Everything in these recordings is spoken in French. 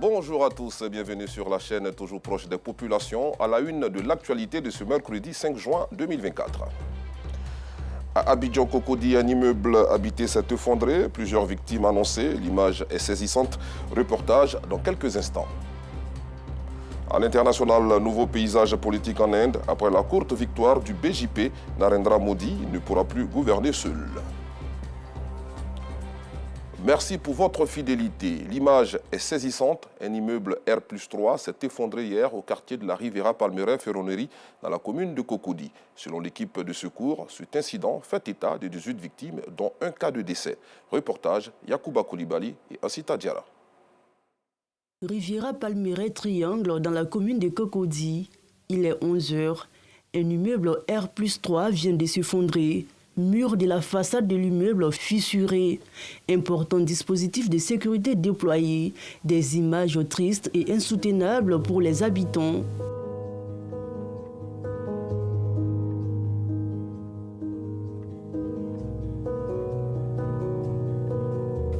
Bonjour à tous, bienvenue sur la chaîne toujours proche des populations, à la une de l'actualité de ce mercredi 5 juin 2024. À Abidjan Cocody, un immeuble habité s'est effondré, plusieurs victimes annoncées, l'image est saisissante, reportage dans quelques instants. À l'international, nouveau paysage politique en Inde, après la courte victoire du BJP, Narendra Modi ne pourra plus gouverner seul. Merci pour votre fidélité. L'image est saisissante. Un immeuble R+3 s'est effondré hier au quartier de la Riviera Palmeraie-Ferronnerie dans la commune de Cocody. Selon l'équipe de secours, cet incident fait état de 18 victimes, dont un cas de décès. Reportage Yacouba Koulibaly et Asita Diarra. Riviera Palmeraie Triangle dans la commune de Cocody. Il est 11 h. Un immeuble R+3 vient de s'effondrer. Mur de la façade de l'immeuble fissuré. Important dispositif de sécurité déployé. Des images tristes et insoutenables pour les habitants.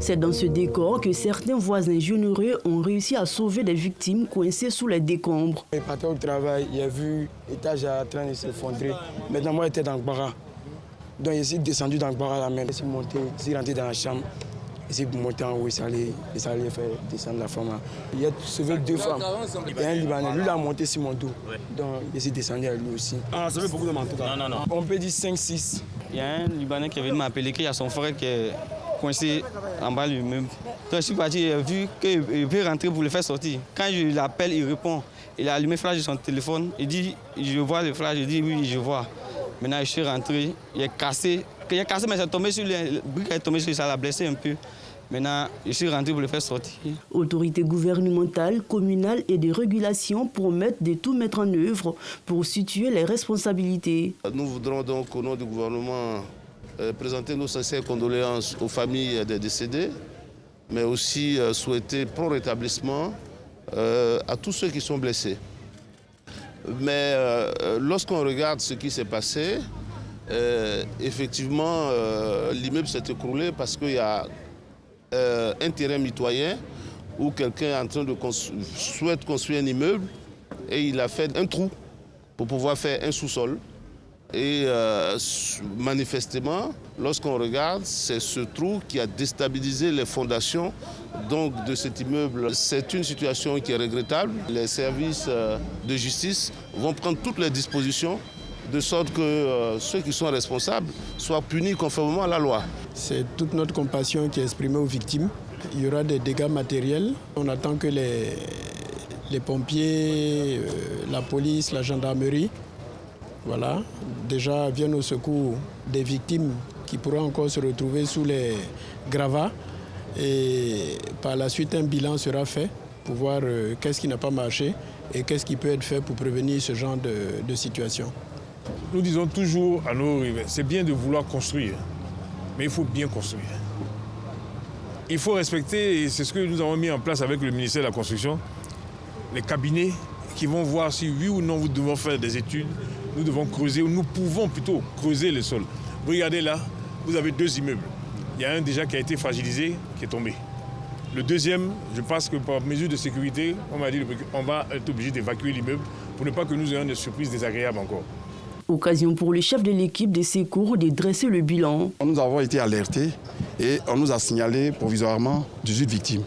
C'est dans ce décor que certains voisins généreux ont réussi à sauver des victimes coincées sous les décombres. Je partais au travail, il a vu l'étage en train de s'effondrer. Maintenant, moi, j'étais dans le bara. Donc, je suis descendu dans le bar à la main. Je suis monté, je suis rentré dans la chambre. Je suis monté en haut, ça allait faire descendre la femme. Il a sauvé 2 femmes. Et un Libanais, lui, il a monté sur mon dos. Donc, je suis descendu à lui aussi. Ah, ça fait beaucoup de manteaux. Non. On peut dire 5-6. Il y a un Libanais qui est venu m'appeler qu'il y a son frère qui est coincé en bas lui-même. Donc, je suis parti, j'ai vu qu'il veut rentrer pour le faire sortir. Quand je l'appelle, il répond. Il a allumé le flash de son téléphone. Il dit, je vois le flash. Je dis, oui, je vois. Maintenant, je suis rentré, il est cassé. Il est cassé, mais c'est tombé sur le brique, est tombé sur lui, ça l'a blessé un peu. Maintenant, je suis rentré pour le faire sortir. Autorités gouvernementales, communales et de régulation promettent de tout mettre en œuvre pour situer les responsabilités. Nous voudrons donc, au nom du gouvernement, présenter nos sincères condoléances aux familles des décédés, mais aussi souhaiter prompt rétablissement à tous ceux qui sont blessés. Mais lorsqu'on regarde ce qui s'est passé, effectivement, l'immeuble s'est écroulé parce qu'il y a un terrain mitoyen où quelqu'un souhaite construire un immeuble et il a fait un trou pour pouvoir faire un sous-sol. Et manifestement, lorsqu'on regarde, c'est ce trou qui a déstabilisé les fondations donc, de cet immeuble. C'est une situation qui est regrettable. Les services de justice vont prendre toutes les dispositions de sorte que ceux qui sont responsables soient punis conformément à la loi. C'est toute notre compassion qui est exprimée aux victimes. Il y aura des dégâts matériels. On attend que les pompiers, la police, la gendarmerie, voilà, déjà viennent au secours des victimes qui pourront encore se retrouver sous les gravats. Et par la suite, un bilan sera fait pour voir qu'est-ce qui n'a pas marché et qu'est-ce qui peut être fait pour prévenir ce genre de situation. Nous disons toujours à nos riverains, c'est bien de vouloir construire, mais il faut bien construire. Il faut respecter, et c'est ce que nous avons mis en place avec le ministère de la Construction, les cabinets qui vont voir si oui ou non nous devons faire des études, nous devons creuser, ou nous pouvons plutôt creuser le sol. Vous regardez là, vous avez 2 immeubles. Il y a un déjà qui a été fragilisé, qui est tombé. Le deuxième, je pense que par mesure de sécurité, on m'a dit qu'on va être obligé d'évacuer l'immeuble pour ne pas que nous ayons des surprises désagréables encore. Occasion pour le chef de l'équipe de secours de dresser le bilan. Nous avons été alertés et on nous a signalé provisoirement 18 victimes.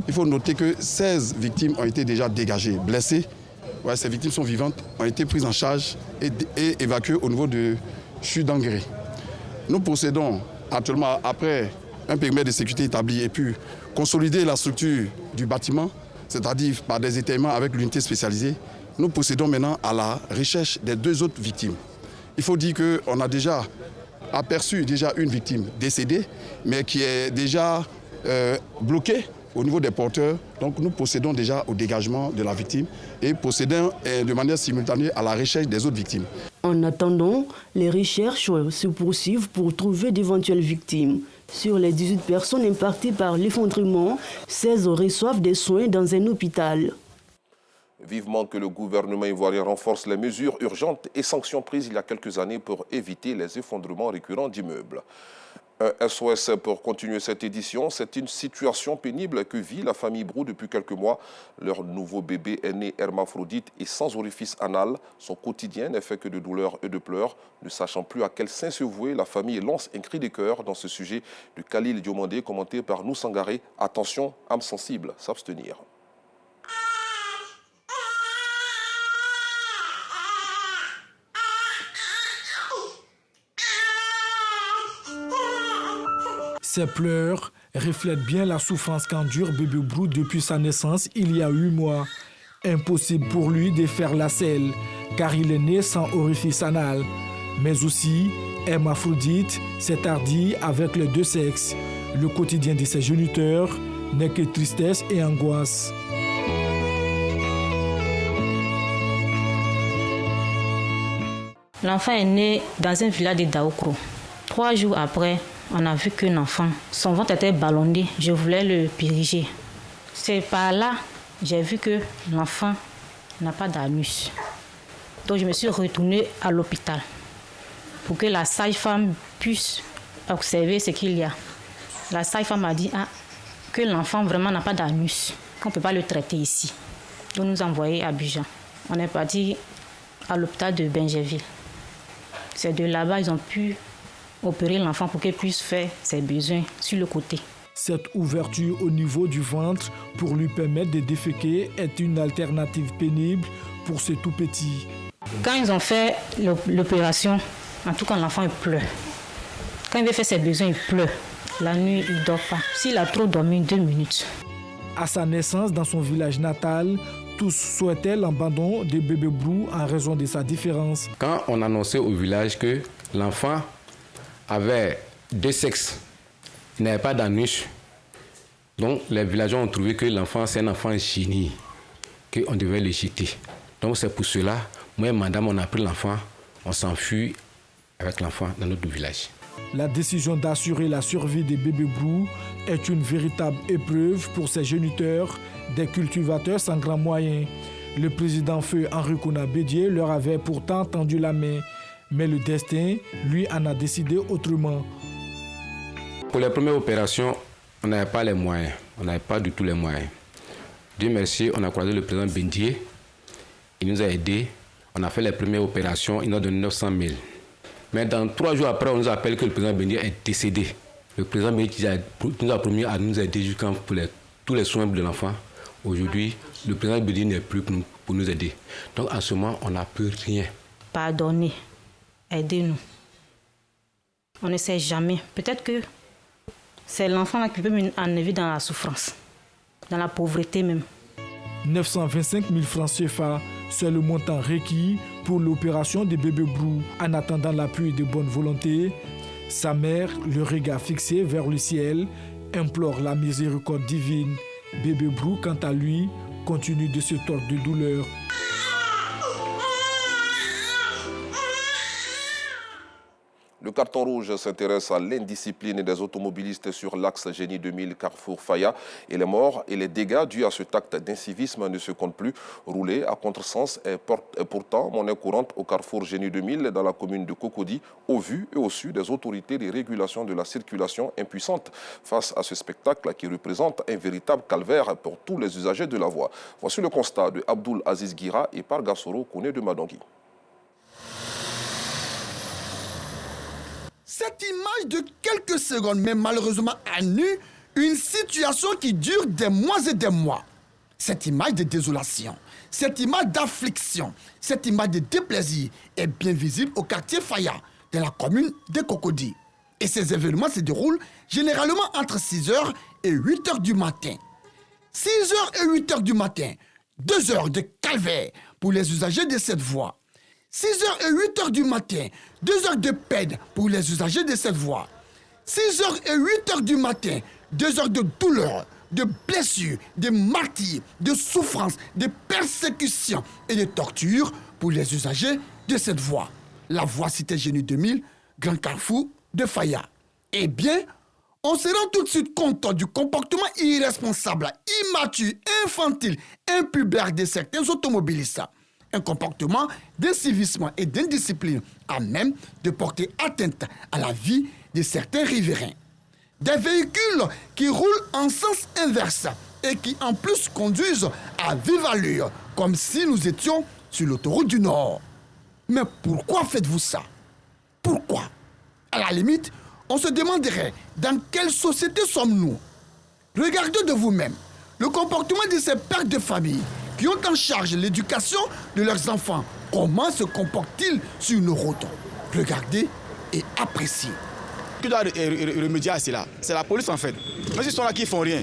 Il faut noter que 16 victimes ont été déjà dégagées, blessées. Ouais, ces victimes sont vivantes, ont été prises en charge et évacuées au niveau de Chudangré. Nous procédons actuellement, après un périmètre de sécurité établi et puis consolider la structure du bâtiment, c'est-à-dire par des étaiements avec l'unité spécialisée, nous procédons maintenant à la recherche des 2 autres victimes. Il faut dire qu'on a déjà aperçu une victime décédée, mais qui est déjà bloquée au niveau des porteurs. Donc nous procédons déjà au dégagement de la victime et procédons de manière simultanée à la recherche des autres victimes. En attendant, les recherches se poursuivent pour trouver d'éventuelles victimes. Sur les 18 personnes impactées par l'effondrement, 16 reçoivent des soins dans un hôpital. Vivement que le gouvernement ivoirien renforce les mesures urgentes et sanctions prises il y a quelques années pour éviter les effondrements récurrents d'immeubles. Un SOS pour continuer cette édition. C'est une situation pénible que vit la famille Brou depuis quelques mois. Leur nouveau bébé est né hermaphrodite et sans orifice anal. Son quotidien n'est fait que de douleurs et de pleurs. Ne sachant plus à quel saint se vouer, la famille lance un cri de cœur dans ce sujet de Khalil Diomandé, commenté par nous Sangaré. Attention, âme sensible, s'abstenir. Ces pleurs reflètent bien la souffrance qu'endure bébé Brou depuis sa naissance il y a 8 mois. Impossible pour lui de faire la selle, car il est né sans orifice anal. Mais aussi, hermaphrodite, c'est-à-dire avec les deux sexes. Le quotidien de ses géniteurs n'est que tristesse et angoisse. L'enfant est né dans un village de Daoukro. 3 jours après, on a vu qu'un enfant, son ventre était ballonné. Je voulais le périger. C'est par là j'ai vu que l'enfant n'a pas d'anus. Donc je me suis retournée à l'hôpital pour que la sage-femme puisse observer ce qu'il y a. La sage-femme a dit que l'enfant vraiment n'a pas d'anus, qu'on ne peut pas le traiter ici. Donc nous envoyé à Abidjan. On est parti à l'hôpital de Benjerville. C'est de là-bas ils ont pu opérer l'enfant pour qu'il puisse faire ses besoins sur le côté. Cette ouverture au niveau du ventre pour lui permettre de déféquer est une alternative pénible pour ce tout petit. Quand ils ont fait l'opération, en tout cas l'enfant il pleure. Quand il veut faire ses besoins, il pleure. La nuit, il ne dort pas. S'il a trop dormi 2 minutes. À sa naissance dans son village natal, tous souhaitaient l'abandon de bébé Brou en raison de sa différence. Quand on annonçait au village que l'enfant avait 2 sexes, il n'avait pas d'anus, donc les villageois ont trouvé que l'enfant c'est un enfant génie, qu'on devait le jeter. Donc c'est pour cela, moi et madame, on a pris l'enfant, on s'enfuit avec l'enfant dans notre village. La décision d'assurer la survie des bébés Brou est une véritable épreuve pour ces géniteurs, des cultivateurs sans grands moyens. Le président feu Henri Kouna Bédié leur avait pourtant tendu la main, mais le destin, lui, en a décidé autrement. Pour les premières opérations, on n'avait pas les moyens, on n'avait pas du tout les moyens. Dieu merci, on a croisé le président Bédié, il nous a aidés, on a fait les premières opérations, il nous a donné 900 000. Mais dans 3 jours après, on nous appelle que le président Bédié est décédé. Le président Bédié nous a promis à nous aider jusqu'à tous les soins de l'enfant. Aujourd'hui, le président Bédié n'est plus pour nous aider. Donc en ce moment, on n'a plus rien. Pardonnez, aidez-nous. On ne sait jamais. Peut-être que c'est l'enfant là qui peut m'enlever dans la souffrance, dans la pauvreté même. 925 000 francs CFA, c'est le montant requis pour l'opération des bébés Brou. En attendant l'appui de bonne volonté, sa mère, le regard fixé vers le ciel, implore la miséricorde divine. Bébé Brou, quant à lui, continue de se tordre de douleur. Le carton rouge s'intéresse à l'indiscipline des automobilistes sur l'axe Génie 2000 Carrefour Faya. Et les morts et les dégâts dus à cet acte d'incivisme ne se comptent plus. Rouler à contresens est pourtant monnaie courante au Carrefour Génie 2000 dans la commune de Cocody, au vu et au su des autorités de régulation de la circulation impuissantes face à ce spectacle qui représente un véritable calvaire pour tous les usagers de la voie. Voici le constat de Abdoul Aziz Guira et Par Gassoro, Kouné de Madangui. Cette image de quelques secondes, mais malheureusement à nu, une situation qui dure des mois et des mois. Cette image de désolation, cette image d'affliction, cette image de déplaisir est bien visible au quartier Faya, dans la commune de Cocody. Et ces événements se déroulent généralement entre 6h et 8h du matin. 6h et 8h du matin, 2 heures de calvaire pour les usagers de cette voie. 6h et 8h du matin, 2 heures de peine pour les usagers de cette voie. 6h et 8h du matin, 2 heures de douleur, de blessures, de martyrs, de souffrances, de persécutions et de tortures pour les usagers de cette voie. La voie Cité Génie 2000, Grand Carrefour de Faya. Eh bien, on se rend tout de suite compte du comportement irresponsable, immature, infantile, impubère de certains automobilistes. Un comportement d'incivisme et d'indiscipline à même de porter atteinte à la vie de certains riverains. Des véhicules qui roulent en sens inverse et qui en plus conduisent à vive allure, comme si nous étions sur l'autoroute du Nord. Mais pourquoi faites-vous ça? Pourquoi? À la limite, on se demanderait dans quelle société sommes-nous? Regardez de vous-même le comportement de ces pères de famille qui ont en charge l'éducation de leurs enfants. Comment se comportent-ils sur nos routes? Regardez et appréciez. Qui doit remédier à cela? C'est la police en fait. Mais ils sont là qui ne font rien.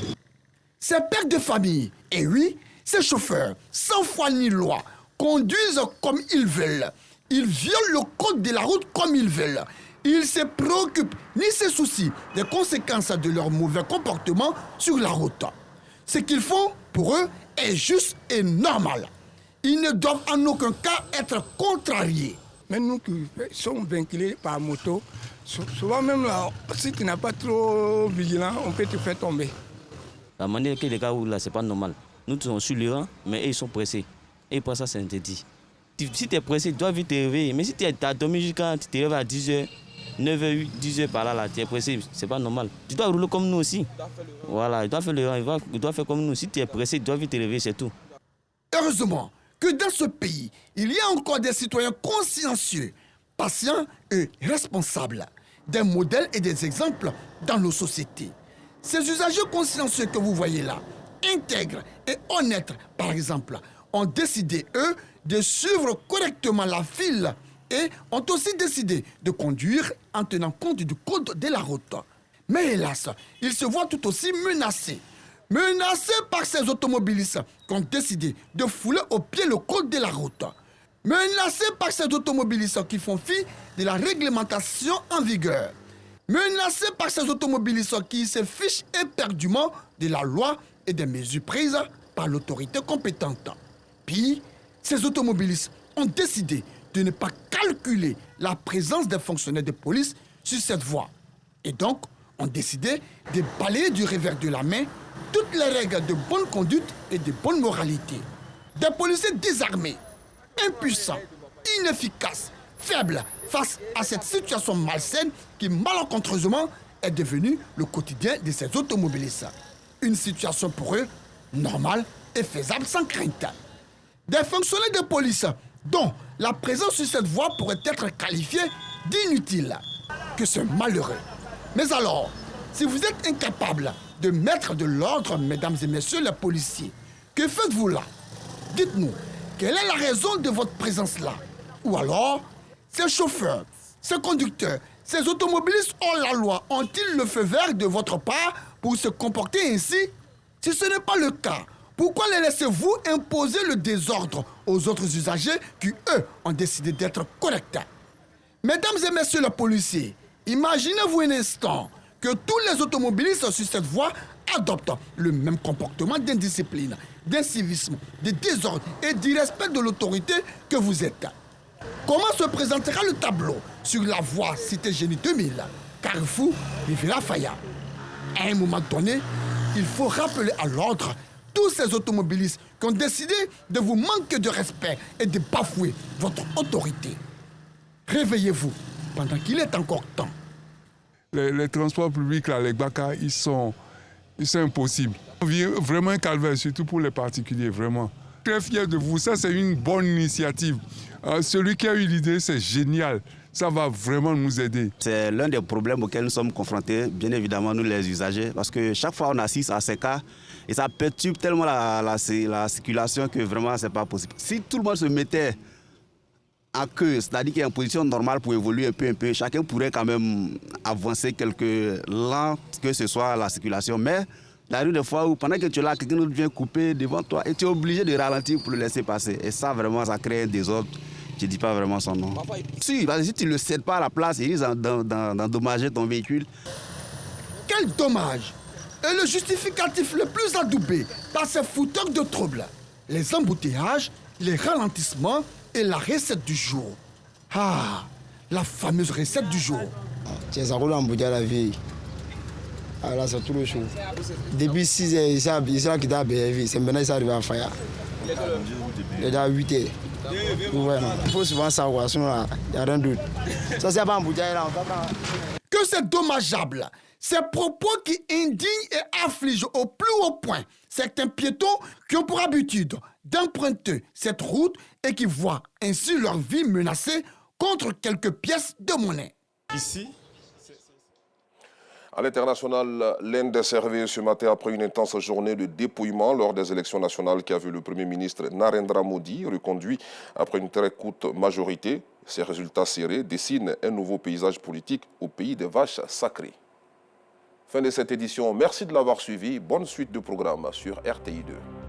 Ces pères de famille, et oui, ces chauffeurs, sans foi ni loi, conduisent comme ils veulent. Ils violent le code de la route comme ils veulent. Ils ne se préoccupent ni se soucient des conséquences de leur mauvais comportement sur la route. Ce qu'ils font, pour eux, est juste et normal. Ils ne doivent en aucun cas être contrariés. Mais nous qui sommes véhiculés par moto, souvent même là, si tu n'es pas trop vigilant, on peut te faire tomber. La manière que les gars roulent là, c'est pas normal. Nous sommes sur le rang, mais eux, ils sont pressés. Et pour ça, c'est interdit. Si tu es pressé, tu dois vite te réveiller. Mais si tu as dormi jusqu'à tu te réveilles à 10h, 9h, 10h par là, tu es pressé, c'est pas normal. Tu dois rouler comme nous aussi. Voilà, il doit faire le rang, il doit faire comme nous. Si tu es pressé, tu dois vite te réveiller, c'est tout. Heureusement que dans ce pays, il y a encore des citoyens consciencieux, patients et responsables, des modèles et des exemples dans nos sociétés. Ces usagers consciencieux que vous voyez là, intègres et honnêtes, par exemple, ont décidé, eux, de suivre correctement la file et ont aussi décidé de conduire en tenant compte du code de la route. Mais hélas, ils se voient tout aussi menacés. Menacés par ces automobilistes qui ont décidé de fouler au pied le code de la route. Menacés par ces automobilistes qui font fi de la réglementation en vigueur. Menacés par ces automobilistes qui se fichent éperdument de la loi et des mesures prises par l'autorité compétente. Puis, ces automobilistes ont décidé de ne pas calculer la présence des fonctionnaires de police sur cette voie. Et donc, ont décidé de balayer du revers de la main toutes les règles de bonne conduite et de bonne moralité. Des policiers désarmés, impuissants, inefficaces, faibles face à cette situation malsaine qui malencontreusement est devenue le quotidien de ces automobilistes. Une situation pour eux normale et faisable sans crainte. Des fonctionnaires de police dont la présence sur cette voie pourrait être qualifiée d'inutile. Que c'est malheureux. Mais alors, si vous êtes incapables de mettre de l'ordre, mesdames et messieurs les policiers, que faites-vous là? Dites-nous, quelle est la raison de votre présence là? Ou alors, ces chauffeurs, ces conducteurs, ces automobilistes hors la loi ont-ils le feu vert de votre part pour se comporter ainsi? Si ce n'est pas le cas, pourquoi les laissez-vous imposer le désordre aux autres usagers qui, eux, ont décidé d'être corrects? Mesdames et messieurs les policiers, imaginez-vous un instant que tous les automobilistes sur cette voie adoptent le même comportement d'indiscipline, d'incivisme, de désordre et d'irrespect de l'autorité que vous êtes. Comment se présentera le tableau sur la voie Cité Génie 2000, Carrefour, Riviera Faya? À un moment donné, il faut rappeler à l'ordre tous ces automobilistes qui ont décidé de vous manquer de respect et de bafouer votre autorité. Réveillez-vous pendant qu'il est encore temps. Les transports publics, là, les BACA, ils sont impossibles. On vit vraiment un calvaire, surtout pour les particuliers, vraiment. Très fier de vous, ça c'est une bonne initiative. Celui qui a eu l'idée, c'est génial. Ça va vraiment nous aider. C'est l'un des problèmes auxquels nous sommes confrontés, bien évidemment, nous les usagers, parce que chaque fois on assiste à ces cas et ça perturbe tellement la circulation que vraiment c'est pas possible. Si tout le monde se mettait en queue, c'est-à-dire qu'il y a une position normale pour évoluer un peu, chacun pourrait quand même avancer quelque lent que ce soit la circulation. Mais il arrive des fois où pendant que tu es là, quelqu'un d'autre vient couper devant toi et tu es obligé de ralentir pour le laisser passer. Et ça vraiment, ça crée un désordre. Je ne dis pas vraiment son nom. Si, parce que si tu ne le cèdes pas à la place, il risque d'endommager ton véhicule. Quel dommage! Et le justificatif le plus adoubé par ces fouteurs de troubles, les embouteillages, les ralentissements et la recette du jour. Ah, la fameuse recette du jour. Tiens, ça roule en bouteille à la vie. Ah là, c'est tout le show. Depuis 6 heures, ils sont quittés à BFI. C'est maintenant qu'ils sont arrivés à Faya. Il est à 8 heures. Ouais, il faut souvent savoir, sinon il n'y a rien d'autre. Ça, c'est pas en bouteille là, on va pas. Que que c'est dommageable. Ces propos qui indignent et affligent au plus haut point certains piétons qui ont pour habitude d'emprunter cette route et qui voient ainsi leur vie menacée contre quelques pièces de monnaie. Ici, à l'international, l'Inde est servée ce matin après une intense journée de dépouillement lors des élections nationales qui a vu le Premier ministre Narendra Modi reconduit après une très courte majorité. Ces résultats serrés dessinent un nouveau paysage politique au pays des vaches sacrées. Fin de cette édition. Merci de l'avoir suivi. Bonne suite de programme sur RTI2.